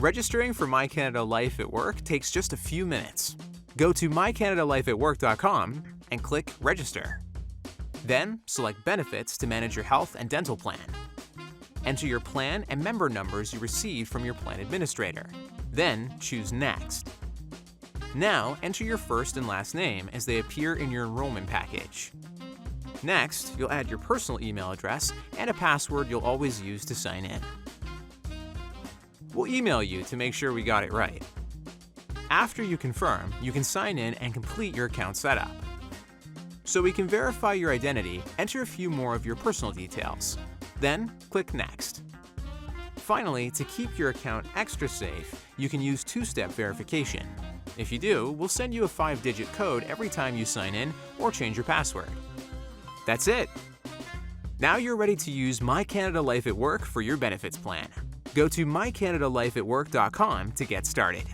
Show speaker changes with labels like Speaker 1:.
Speaker 1: Registering for My Canada Life at Work takes just a few minutes. Go to mycanadalifeatwork.com and click Register. Then, select Benefits to manage your health and dental plan. Enter your plan and member numbers you received from your plan administrator. Then, choose Next. Now, enter your first and last name as they appear in your enrollment package. Next, you'll add your personal email address and a password you'll always use to sign in. We'll email you to make sure we got it right. After you confirm, you can sign in and complete your account setup. So we can verify your identity, enter a few more of your personal details. Then, click Next. Finally, to keep your account extra safe, you can use two-step verification. If you do, we'll send you a 5-digit code every time you sign in or change your password. That's it! Now you're ready to use My Canada Life at Work for your benefits plan. Go to mycanadalifeatwork.com to get started.